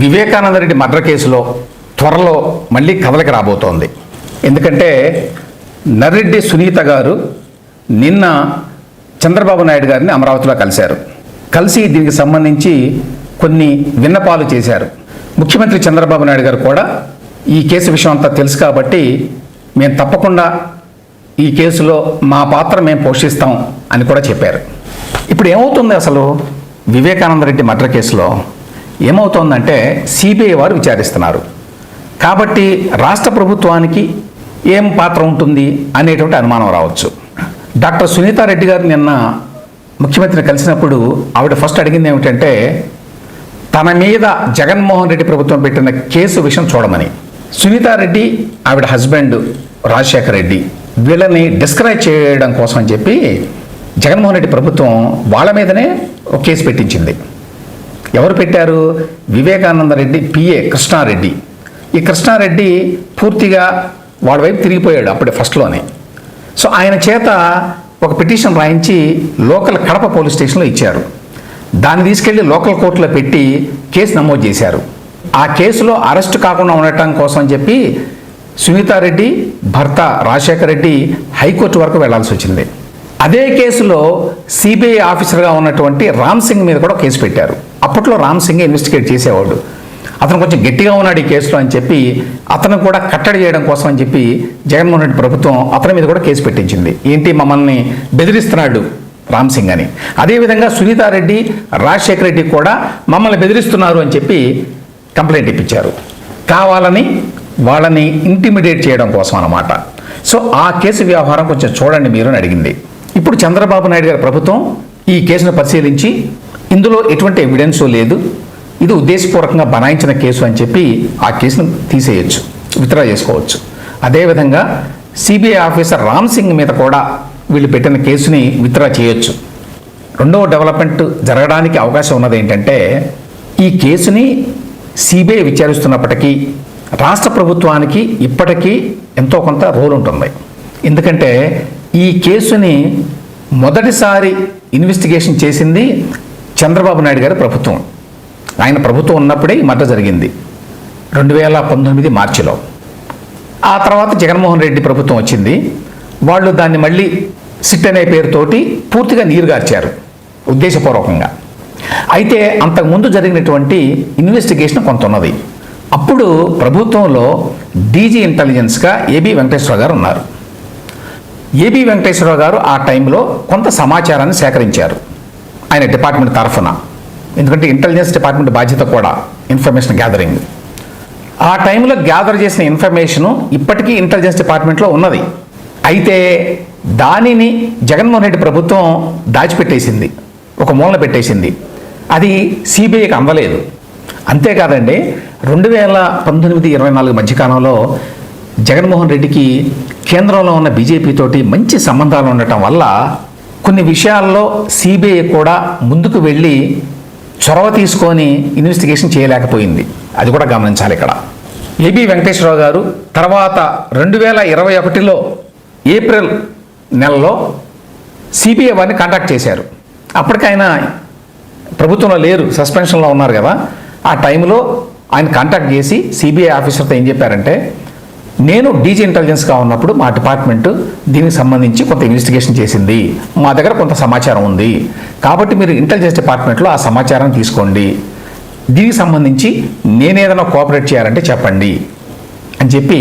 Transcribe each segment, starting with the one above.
Vivekananda Reddy murder కేసులో త్వరలో మళ్ళీ కదలిక రాబోతోంది. ఎందుకంటే నర్రెడ్డి సునీత గారు నిన్న చంద్రబాబు నాయుడు గారిని అమరావతిలో కలిసి దీనికి సంబంధించి కొన్ని విన్నపాలు చేశారు. ముఖ్యమంత్రి చంద్రబాబు నాయుడు గారు కూడా ఈ కేసు విషయం అంతా తెలుసు కాబట్టి మేము తప్పకుండా ఈ కేసులో మా పాత్ర మేము పోషిస్తాం అని కూడా చెప్పారు. ఇప్పుడు ఏమవుతుంది అసలు వివేకానంద రెడ్డి మర్డర్ కేసులో ఏమవుతోందంటే సిబిఐ వారు విచారిస్తున్నారు కాబట్టి రాష్ట్ర ప్రభుత్వానికి ఏం పాత్ర ఉంటుంది అనేటువంటి అనుమానం రావచ్చు. డాక్టర్ సునీతారెడ్డి గారు నిన్న ముఖ్యమంత్రిని కలిసినప్పుడు ఆవిడ ఫస్ట్ అడిగింది ఏమిటంటే తన మీద జగన్మోహన్ రెడ్డి ప్రభుత్వం పెట్టిన కేసు విషయం చూడమని. సునీతారెడ్డి ఆవిడ హస్బెండ్ రాజశేఖర రెడ్డి వీళ్ళని డిస్కరేజ్ చేయడం కోసం అని చెప్పి జగన్మోహన్ రెడ్డి ప్రభుత్వం వాళ్ళ మీదనే ఒక కేసు పెట్టించింది. ఎవరు పెట్టారు? వివేకానంద రెడ్డి పిఏ కృష్ణారెడ్డి. ఈ కృష్ణారెడ్డి పూర్తిగా వాళ్ళ వైపు తిరిగిపోయాడు అప్పుడే ఫస్ట్లోనే. సో ఆయన చేత ఒక పిటిషన్ రాయించి లోకల్ కడప పోలీస్ స్టేషన్లో ఇచ్చారు. దాన్ని తీసుకెళ్లి లోకల్ కోర్టులో పెట్టి కేసు నమోదు చేశారు. ఆ కేసులో అరెస్ట్ కాకుండా ఉండటం కోసం అని చెప్పి సునీతారెడ్డి భర్త రాజశేఖర రెడ్డి హైకోర్టు వరకు వెళ్లాల్సి వచ్చింది. అదే కేసులో సిబిఐ ఆఫీసర్గా ఉన్నటువంటి రామ్ సింగ్ మీద కూడా కేసు పెట్టారు. అప్పట్లో రామ్ సింగ్ ఇన్వెస్టిగేట్ చేసేవాడు. అతను కొంచెం గట్టిగా ఉన్నాడు ఈ కేసులో అని చెప్పి అతను కూడా కట్టడి చేయడం కోసం అని చెప్పి జగన్మోహన్ రెడ్డి ప్రభుత్వం అతని మీద కూడా కేసు పెట్టించింది. ఏంటి మమ్మల్ని బెదిరిస్తున్నాడు రామ్ సింగ్ అని. అదేవిధంగా సునీతారెడ్డి రాజశేఖర రెడ్డి కూడా మమ్మల్ని బెదిరిస్తున్నారు అని చెప్పి కంప్లైంట్ ఇప్పించారు. కావాలని వాళ్ళని ఇంటిమిడేట్ చేయడం కోసం అన్నమాట. సో ఆ కేసు వ్యవహారం కొంచెం చూడండి మీరు అని అడిగింది. ఇప్పుడు చంద్రబాబు నాయుడు గారి ప్రభుత్వం ఈ కేసును పరిశీలించి ఇందులో ఎటువంటి ఎవిడెన్స్ లేదు, ఇది ఉద్దేశపూర్వకంగా బనాయించిన కేసు అని చెప్పి ఆ కేసును తీసేయచ్చు, విత్డ్రా చేసుకోవచ్చు. అదేవిధంగా సిబిఐ ఆఫీసర్ రామ్ సింగ్ మీద కూడా వీళ్ళు పెట్టిన కేసుని విత్డ్రా చేయొచ్చు. రెండవ డెవలప్మెంట్ జరగడానికి అవకాశం ఉన్నది ఏంటంటే ఈ కేసుని సిబిఐ విచారిస్తున్నప్పటికీ రాష్ట్ర ప్రభుత్వానికి ఇప్పటికీ ఎంతో కొంత రోల్ ఉంటుంది. ఎందుకంటే ఈ కేసుని మొదటిసారి ఇన్వెస్టిగేషన్ చేసింది చంద్రబాబు నాయుడు గారి ప్రభుత్వం. ఆయన ప్రభుత్వం ఉన్నప్పుడే ఈ మర్డర్ జరిగింది 2019 మార్చిలో. ఆ తర్వాత జగన్మోహన్ రెడ్డి ప్రభుత్వం వచ్చింది. వాళ్ళు దాన్ని మళ్ళీ సిట్ అనే పేరుతోటి పూర్తిగా నీరుగార్చారు ఉద్దేశపూర్వకంగా. అయితే అంతకుముందు జరిగినటువంటి ఇన్వెస్టిగేషన్ కొంత ఉన్నది. అప్పుడు ప్రభుత్వంలో డీజీ ఇంటెలిజెన్స్గా ఏబి వెంకటేశ్వరరావు గారు ఉన్నారు. ఏబి వెంకటేశ్వరరావు గారు ఆ టైంలో కొంత సమాచారాన్ని సేకరించారు ఆయన డిపార్ట్మెంట్ తరఫున. ఎందుకంటే ఇంటెలిజెన్స్ డిపార్ట్మెంట్ బాధ్యత కూడా ఇన్ఫర్మేషన్ గ్యాదరింగ్. ఆ టైంలో గ్యాదర్ చేసిన ఇన్ఫర్మేషను ఇప్పటికీ ఇంటెలిజెన్స్ డిపార్ట్మెంట్లో ఉన్నది. అయితే దానిని జగన్మోహన్ రెడ్డి ప్రభుత్వం దాచిపెట్టేసింది, ఒక మూలన పెట్టేసింది. అది సిబిఐకి అందలేదు. అంతేకాదండి 2019-24 మధ్యకాలంలో జగన్మోహన్ రెడ్డికి కేంద్రంలో ఉన్న బీజేపీ తోటి మంచి సంబంధాలు ఉండటం వల్ల కొన్ని విషయాల్లో సిబిఐ కూడా ముందుకు వెళ్ళి చొరవ తీసుకొని ఇన్వెస్టిగేషన్ చేయలేకపోయింది. అది కూడా గమనించాలి ఇక్కడ. ఏబి వెంకటేశ్వరరావు గారు తర్వాత 2021లో ఏప్రిల్ నెలలో సిబిఐ వారిని కాంటాక్ట్ చేశారు. అప్పటికైనా ప్రభుత్వంలో లేరు, సస్పెన్షన్లో ఉన్నారు కదా. ఆ టైంలో ఆయన కాంటాక్ట్ చేసి సిబిఐ ఆఫీసర్తో ఏం చెప్పారంటే నేను డీజీ ఇంటెలిజెన్స్గా ఉన్నప్పుడు మా డిపార్ట్మెంట్ దీనికి సంబంధించి కొంత ఇన్వెస్టిగేషన్ చేసింది, మా దగ్గర కొంత సమాచారం ఉంది, కాబట్టి మీరు ఇంటెలిజెన్స్ డిపార్ట్మెంట్లో ఆ సమాచారం తీసుకోండి, దీనికి సంబంధించి నేనేదైనా కోఆపరేట్ చేయాలంటే చెప్పండి అని చెప్పి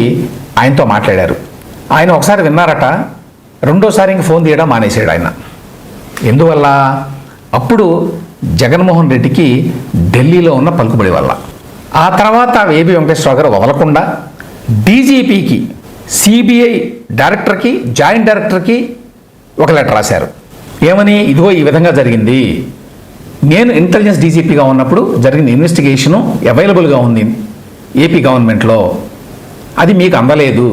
ఆయనతో మాట్లాడారు. ఆయన ఒకసారి విన్నారట, రెండోసారి ఇంక ఫోన్ తీయడం మానేశాడు ఆయన. ఎందువల్ల? అప్పుడు జగన్మోహన్ రెడ్డికి ఢిల్లీలో ఉన్న పలుకుబడి వల్ల. ఆ తర్వాత ఏబి వెంకటేశ్వరరావు గారు వదలకుండా డీజీపీకి, సిబిఐ డైరెక్టర్కి, జాయింట్ డైరెక్టర్కి ఒక లెటర్ రాశారు. ఏమని? ఇదిగో ఈ విధంగా జరిగింది, నేను ఇంటెలిజెన్స్ డీజీపీగా ఉన్నప్పుడు జరిగిన ఇన్వెస్టిగేషను అవైలబుల్గా ఉంది ఏపీ గవర్నమెంట్లో, అది మీకు అందలేదు.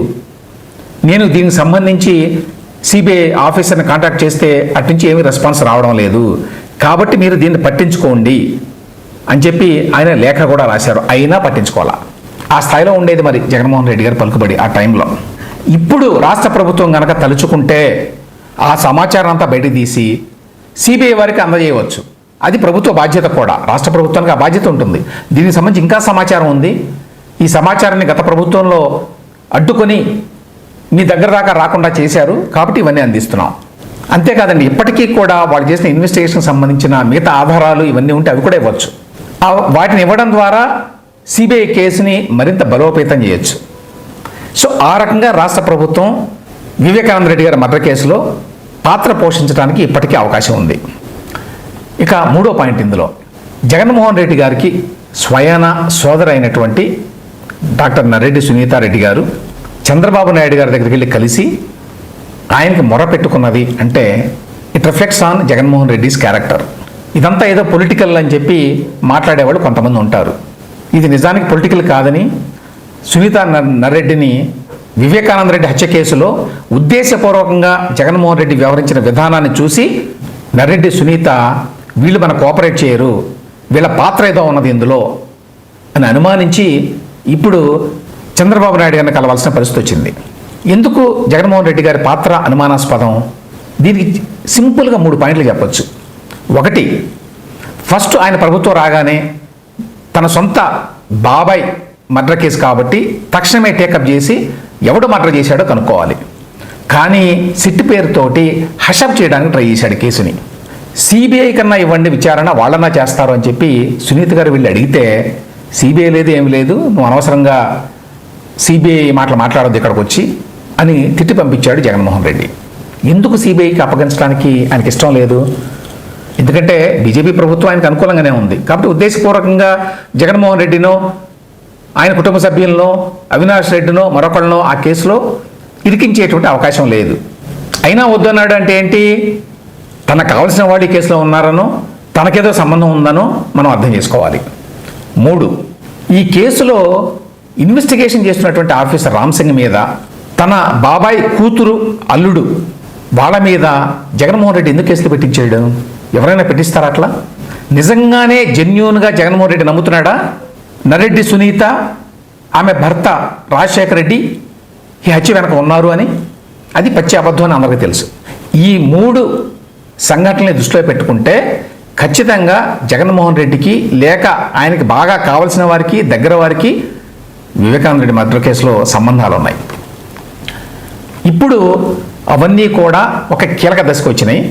నేను దీనికి సంబంధించి సిబిఐ ఆఫీసర్ని కాంటాక్ట్ చేస్తే అటు నుంచి ఏమీ రెస్పాన్స్ రావడం లేదు, కాబట్టి మీరు దీన్ని పట్టించుకోండి అని చెప్పి ఆయన లేఖ కూడా రాశారు. అయినా పట్టించుకోవాలా. ఆ స్థాయిలో ఉండేది మరి జగన్మోహన్ రెడ్డి గారి పలుకుబడి ఆ టైంలో. ఇప్పుడు రాష్ట్ర ప్రభుత్వం కనుక తలుచుకుంటే ఆ సమాచారం అంతా బయట తీసి సిబిఐ వారికి అందజేయవచ్చు. అది ప్రభుత్వ బాధ్యత కూడా, రాష్ట్ర ప్రభుత్వానికి ఆ బాధ్యత ఉంటుంది. దీనికి సంబంధించి ఇంకా సమాచారం ఉంది. ఈ సమాచారాన్ని గత ప్రభుత్వంలో అడ్డుకొని మీ దగ్గర దాకా రాకుండా చేశారు కాబట్టి ఇవన్నీ అందిస్తున్నాం. అంతేకాదండి, ఇప్పటికీ కూడా వాళ్ళు చేసిన ఇన్వెస్టిగేషన్కి సంబంధించిన మిగతా ఆధారాలు ఇవన్నీ ఉంటే అవి కూడా ఇవ్వచ్చు. వాటిని ఇవ్వడం ద్వారా సిబిఐ కేసుని మరింత బలోపేతం చేయొచ్చు. సో ఆ రకంగా రాష్ట్ర ప్రభుత్వం వివేకానంద రెడ్డి గారి మర్డర్ కేసులో పాత్ర పోషించడానికి ఇప్పటికీ అవకాశం ఉంది. ఇక మూడో పాయింట్, ఇందులో జగన్మోహన్ రెడ్డి గారికి స్వయాన సోదరైనటువంటి డాక్టర్ నర్రెడ్డి సునీతారెడ్డి గారు చంద్రబాబు నాయుడు గారి దగ్గరికి వెళ్ళి కలిసి ఆయనకి మొర పెట్టుకున్నది అంటే it reflects on Jaganmohan Reddy's character. ఇదంతా ఏదో పొలిటికల్ అని చెప్పి మాట్లాడేవాళ్ళు కొంతమంది ఉంటారు. ఇది నిజానికి పొలిటికల్ కాదని, సునీత నర్రెడ్డిని వివేకానంద రెడ్డి హత్య కేసులో ఉద్దేశపూర్వకంగా జగన్మోహన్ రెడ్డి వ్యవహరించిన విధానాన్ని చూసి నర్రెడ్డి సునీత వీళ్ళు మన కోఆపరేట్ చేయరు, వీళ్ళ పాత్ర ఏదో ఉన్నది ఇందులో అని అనుమానించి ఇప్పుడు చంద్రబాబు నాయుడు గారిని కలవాల్సిన పరిస్థితి వచ్చింది. ఎందుకు జగన్మోహన్ రెడ్డి గారి పాత్ర అనుమానాస్పదం? దీనికి సింపుల్గా 3 పాయింట్లు చెప్పొచ్చు. ఒకటి, ఫస్ట్ ఆయన ప్రభుత్వం రాగానే తన సొంత బాబాయ్ మర్డర్ కేసు కాబట్టి తక్షణమే టేకప్ చేసి ఎవడు మర్డర్ చేశాడో కనుక్కోవాలి. కానీ సిట్ పేరుతోటి హషప్ చేయడానికి ట్రై చేశాడు కేసుని. సిబిఐ కన్నా ఇవ్వండి విచారణ, వాళ్ళన్నా చేస్తారు అని చెప్పి సునీత గారు వీళ్ళు అడిగితే సిబిఐ లేదు ఏమి లేదు, నువ్వు అనవసరంగా సిబిఐ మాట్లాడొద్దు ఇక్కడికి వచ్చి అని తిట్టి పంపించాడు జగన్మోహన్ రెడ్డి. ఎందుకు సిబిఐకి అప్పగించడానికి ఆయనకి ఇష్టం లేదు? ఎందుకంటే బీజేపీ ప్రభుత్వం ఆయనకు అనుకూలంగానే ఉంది కాబట్టి ఉద్దేశపూర్వకంగా జగన్మోహన్ రెడ్డినో ఆయన కుటుంబ సభ్యులను అవినాష్ రెడ్డినో మరొకళ్ళనో ఆ కేసులో ఇరికించేటువంటి అవకాశం లేదు. అయినా వద్దన్నాడు అంటే ఏంటి? తనకు కావలసిన వాడు ఈ కేసులో ఉన్నారనో తనకేదో సంబంధం ఉందనో మనం అర్థం చేసుకోవాలి. 3, ఈ కేసులో ఇన్వెస్టిగేషన్ చేస్తున్నటువంటి ఆఫీసర్ రామ్ సింగ్ మీద, తన బాబాయ్ కూతురు అల్లుడు వాళ్ళ మీద జగన్మోహన్ రెడ్డి ఎందుకు కేసులు పెట్టించాడు? ఎవరైనా పెట్టిస్తారా అట్లా? నిజంగానే జెన్యూన్గా జగన్మోహన్ రెడ్డి నమ్ముతున్నాడా నర్రెడ్డి సునీత ఆమె భర్త రాజశేఖర రెడ్డి ఈ హత్య వెనక ఉన్నారు అని? అది పచ్చి అబద్ధం అని అందరికీ తెలుసు. ఈ 3 సంఘటనల్ని దృష్టిలో పెట్టుకుంటే ఖచ్చితంగా జగన్మోహన్ రెడ్డికి లేక ఆయనకి బాగా కావలసిన వారికి దగ్గర వారికి వివేకానంద రెడ్డి మర్డర్ కేసులో సంబంధాలు ఉన్నాయి. ఇప్పుడు అవన్నీ కూడా ఒక కీలక దశకు వచ్చినాయి.